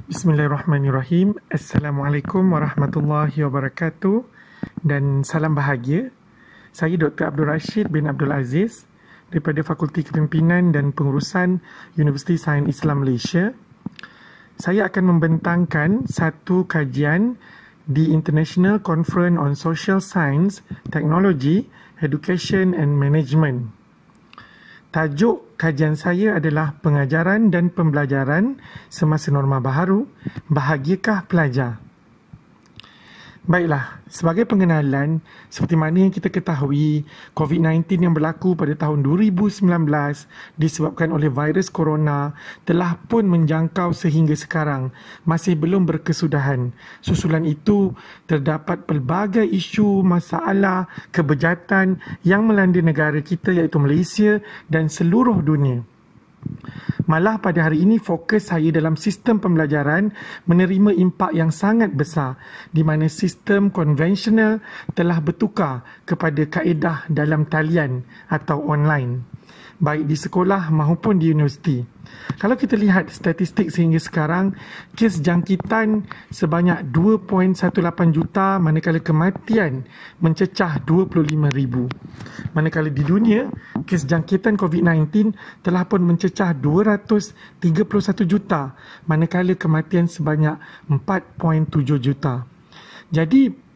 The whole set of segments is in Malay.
Bismillahirrahmanirrahim. Assalamualaikum warahmatullahi wabarakatuh dan salam bahagia. Saya Dr. Abdul Rashid bin Abdul Aziz daripada Fakulti Kepimpinan dan Pengurusan Universiti Sains Islam Malaysia. Saya akan membentangkan satu kajian di International Conference on Social Science, Technology, Education and Management. Tajuk kajian saya adalah pengajaran dan pembelajaran semasa norma baharu, bahagiakah pelajar? Baiklah, sebagai pengenalan, seperti mana yang kita ketahui, COVID-19 yang berlaku pada tahun 2019 disebabkan oleh virus corona telah pun menjangkau sehingga sekarang, masih belum berkesudahan. Susulan itu, terdapat pelbagai isu, masalah, kebejatan yang melanda negara kita iaitu Malaysia dan seluruh dunia. Malah pada hari ini fokus saya dalam sistem pembelajaran menerima impak yang sangat besar di mana sistem konvensional telah bertukar kepada kaedah dalam talian atau online, baik di sekolah maupun di universiti. Kalau kita lihat statistik sehingga sekarang, kes jangkitan sebanyak 2.18 juta manakala kematian mencecah 25,000. Manakala di dunia, kes jangkitan COVID-19 telah pun mencecah 231 juta manakala kematian sebanyak 4.7 juta. Jadi,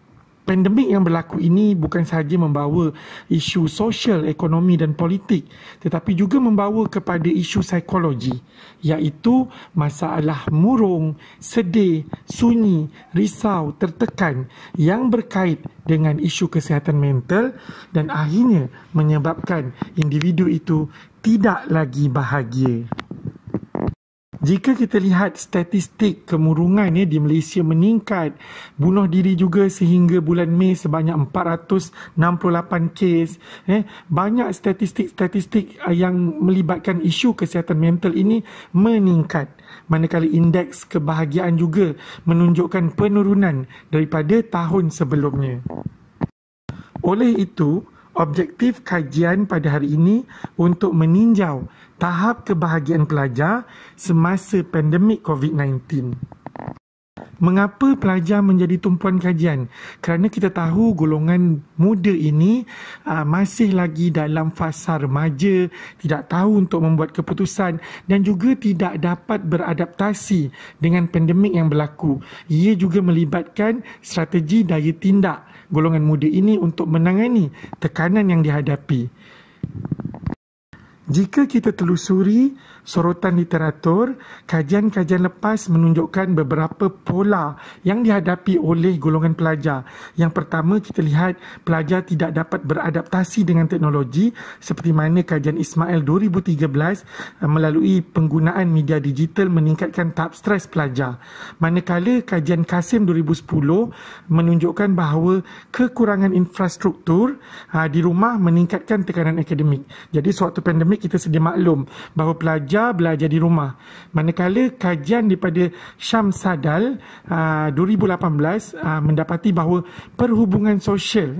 pandemik yang berlaku ini bukan sahaja membawa isu sosial, ekonomi dan politik, tetapi juga membawa kepada isu psikologi, iaitu masalah murung, sedih, sunyi, risau, tertekan yang berkait dengan isu kesihatan mental dan akhirnya menyebabkan individu itu tidak lagi bahagia. Jika kita lihat statistik kemurungan di Malaysia meningkat, bunuh diri juga sehingga bulan Mei sebanyak 468 kes. Banyak statistik-statistik yang melibatkan isu kesihatan mental ini meningkat. Manakala indeks kebahagiaan juga menunjukkan penurunan daripada tahun sebelumnya. Oleh itu, objektif kajian pada hari ini untuk meninjau tahap kebahagiaan pelajar semasa pandemik COVID-19. Mengapa pelajar menjadi tumpuan kajian? Kerana kita tahu golongan muda ini masih lagi dalam fasa remaja, tidak tahu untuk membuat keputusan dan juga tidak dapat beradaptasi dengan pandemik yang berlaku. Ia juga melibatkan strategi daya tindak golongan muda ini untuk menangani tekanan yang dihadapi. Jika kita telusuri sorotan literatur, kajian-kajian lepas menunjukkan beberapa pola yang dihadapi oleh golongan pelajar. Yang pertama, kita lihat pelajar tidak dapat beradaptasi dengan teknologi seperti mana kajian Ismail 2013 melalui penggunaan media digital meningkatkan tahap stres pelajar. Manakala kajian Kasim 2010 menunjukkan bahawa kekurangan infrastruktur di rumah meningkatkan tekanan akademik. Jadi sewaktu pandemik kita sedia maklum bahawa pelajar belajar di rumah. Manakala kajian daripada Syam Sadal 2018 mendapati bahawa perhubungan sosial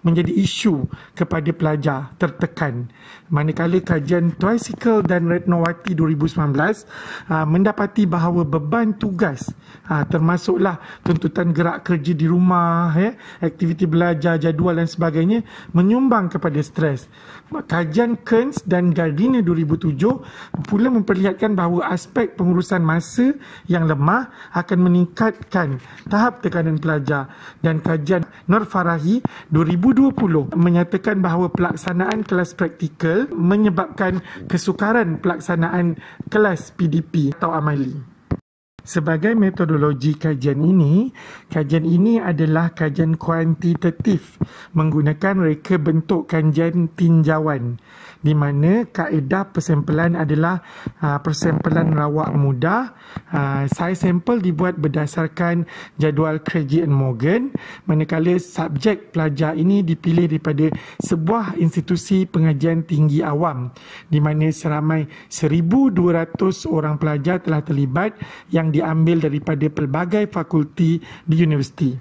menjadi isu kepada pelajar tertekan. Manakala kajian Tricycle dan Retnowati 2019 mendapati bahawa beban tugas termasuklah tuntutan gerak kerja di rumah, aktiviti belajar, jadual dan sebagainya menyumbang kepada stres. Kajian Kearns dan Gardiner 2007 pula memperlihatkan bahawa aspek pengurusan masa yang lemah akan meningkatkan tahap tekanan pelajar, dan kajian Nur Farahi 2020 menyatakan bahawa pelaksanaan kelas praktikal menyebabkan kesukaran pelaksanaan kelas PDP atau amali. Sebagai metodologi kajian ini adalah kajian kuantitatif menggunakan reka bentuk kajian tinjauan, di mana kaedah persempelan adalah persempelan rawak mudah. Saiz sampel dibuat berdasarkan jadual Craigie and Morgan, manakala subjek pelajar ini dipilih daripada sebuah institusi pengajian tinggi awam, di mana seramai 1,200 orang pelajar telah terlibat yang diambil daripada pelbagai fakulti di universiti.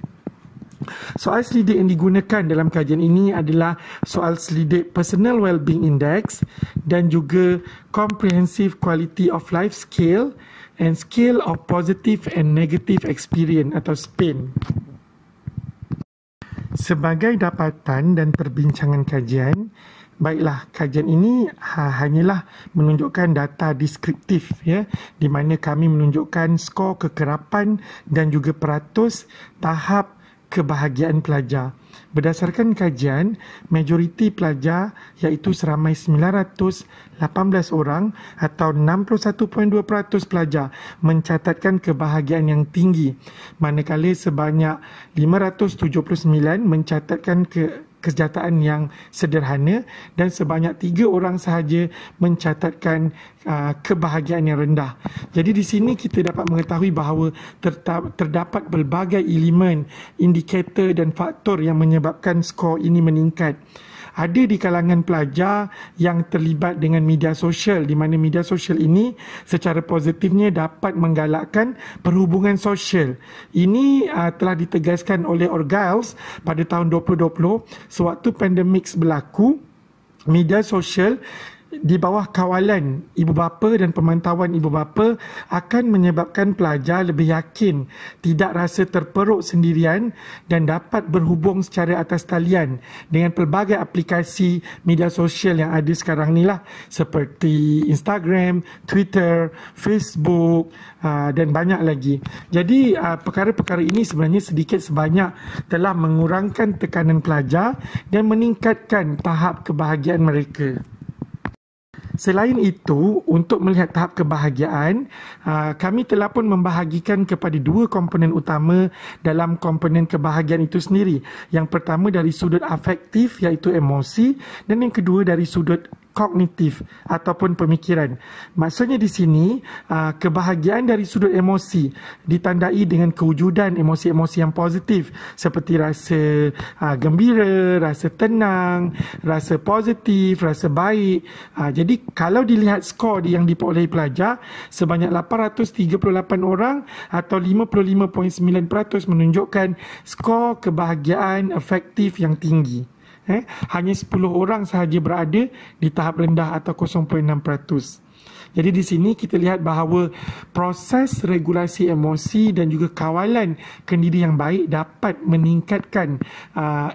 Soal selidik yang digunakan dalam kajian ini adalah soal selidik Personal Wellbeing Index dan juga Comprehensive Quality of Life Scale and Scale of Positive and Negative Experience atau SPAN. Sebagai dapatan dan perbincangan kajian, baiklah, kajian ini hanyalah menunjukkan data deskriptif, ya, di mana kami menunjukkan skor kekerapan dan juga peratus tahap kebahagiaan pelajar. Berdasarkan kajian, majoriti pelajar iaitu seramai 918 orang atau 61.2% pelajar mencatatkan kebahagiaan yang tinggi, manakala sebanyak 579 mencatatkan kesejahteraan yang sederhana dan sebanyak 3 orang sahaja mencatatkan kebahagiaan yang rendah. Jadi di sini kita dapat mengetahui bahawa terdapat pelbagai elemen, indikator dan faktor yang menyebabkan skor ini meningkat. Ada di kalangan pelajar yang terlibat dengan media sosial, di mana media sosial ini secara positifnya dapat menggalakkan perhubungan sosial. Ini telah ditegaskan oleh Orgiles pada tahun 2020 sewaktu pandemik berlaku. Media sosial di bawah kawalan ibu bapa dan pemantauan ibu bapa akan menyebabkan pelajar lebih yakin, tidak rasa terperuk sendirian dan dapat berhubung secara atas talian dengan pelbagai aplikasi media sosial yang ada sekarang ni lah, seperti Instagram, Twitter, Facebook dan banyak lagi. Jadi perkara-perkara ini sebenarnya sedikit sebanyak telah mengurangkan tekanan pelajar dan meningkatkan tahap kebahagiaan mereka. Selain itu, untuk melihat tahap kebahagiaan, kami telah pun membahagikan kepada 2 komponen utama dalam komponen kebahagiaan itu sendiri. Yang pertama dari sudut afektif iaitu emosi, dan yang kedua dari sudut kognitif ataupun pemikiran. Maksudnya di sini, kebahagiaan dari sudut emosi ditandai dengan kewujudan emosi-emosi yang positif seperti rasa gembira, rasa tenang, rasa positif, rasa baik. Jadi kalau dilihat skor yang diperolehi pelajar, sebanyak 838 orang atau 55.9% menunjukkan skor kebahagiaan efektif yang tinggi. Hanya 10 orang sahaja berada di tahap rendah atau 0.6%. Jadi di sini kita lihat bahawa proses regulasi emosi dan juga kawalan kendiri yang baik dapat meningkatkan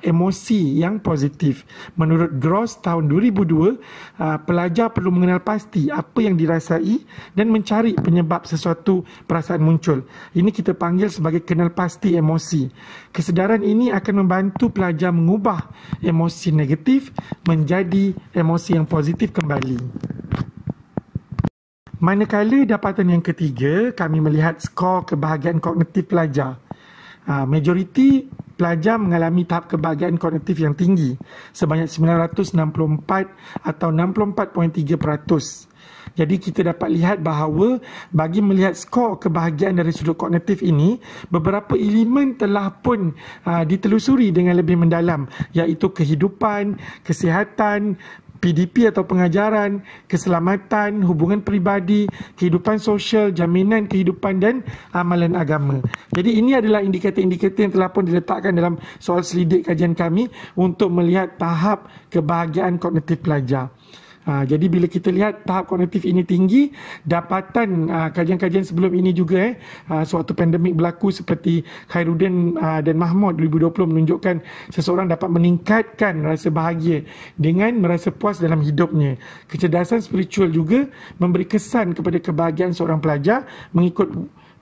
emosi yang positif. Menurut Gross tahun 2002, pelajar perlu mengenal pasti apa yang dirasai dan mencari penyebab sesuatu perasaan muncul. Ini kita panggil sebagai kenal pasti emosi. Kesedaran ini akan membantu pelajar mengubah emosi negatif menjadi emosi yang positif kembali. Manakala dapatan yang ketiga, kami melihat skor kebahagiaan kognitif pelajar. Majoriti pelajar mengalami tahap kebahagiaan kognitif yang tinggi, sebanyak 964 atau 64.3%. Jadi kita dapat lihat bahawa bagi melihat skor kebahagiaan dari sudut kognitif ini, beberapa elemen telah pun ditelusuri dengan lebih mendalam, iaitu kehidupan, kesihatan, PDP atau pengajaran, keselamatan, hubungan peribadi, kehidupan sosial, jaminan kehidupan dan amalan agama. Jadi ini adalah indikator-indikator yang telah pun diletakkan dalam soal selidik kajian kami untuk melihat tahap kebahagiaan kognitif pelajar. Jadi bila kita lihat tahap kognitif ini tinggi, dapatan kajian-kajian sebelum ini juga sewaktu pandemik berlaku seperti Khairuddin dan Mahmud 2020 menunjukkan seseorang dapat meningkatkan rasa bahagia dengan merasa puas dalam hidupnya. Kecerdasan spiritual juga memberi kesan kepada kebahagiaan seorang pelajar mengikut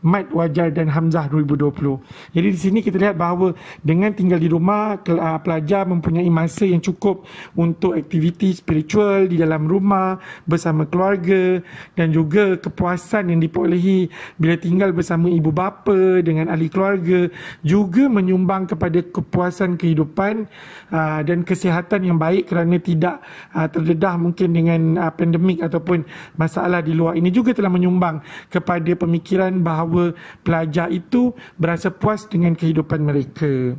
Mat Wajar dan Hamzah 2020. Jadi di sini kita lihat bahawa dengan tinggal di rumah, pelajar mempunyai masa yang cukup untuk aktiviti spiritual di dalam rumah bersama keluarga, dan juga kepuasan yang diperolehi bila tinggal bersama ibu bapa dengan ahli keluarga juga menyumbang kepada kepuasan kehidupan dan kesihatan yang baik kerana tidak terdedah mungkin dengan pandemik ataupun masalah di luar. Ini juga telah menyumbang kepada pemikiran bahawa pelajar itu berasa puas dengan kehidupan mereka.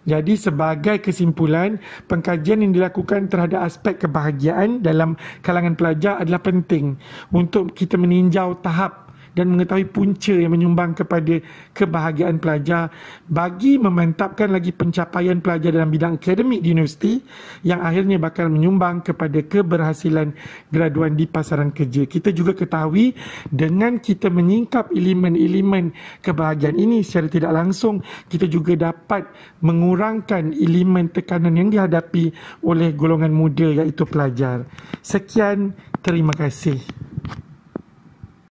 Jadi sebagai kesimpulan, pengkajian yang dilakukan terhadap aspek kebahagiaan dalam kalangan pelajar adalah penting untuk kita meninjau tahap dan mengetahui punca yang menyumbang kepada kebahagiaan pelajar bagi memantapkan lagi pencapaian pelajar dalam bidang akademik di universiti yang akhirnya bakal menyumbang kepada keberhasilan graduan di pasaran kerja. Kita juga ketahui dengan kita menyingkap elemen-elemen kebahagiaan ini secara tidak langsung, kita juga dapat mengurangkan elemen tekanan yang dihadapi oleh golongan muda iaitu pelajar. Sekian, terima kasih.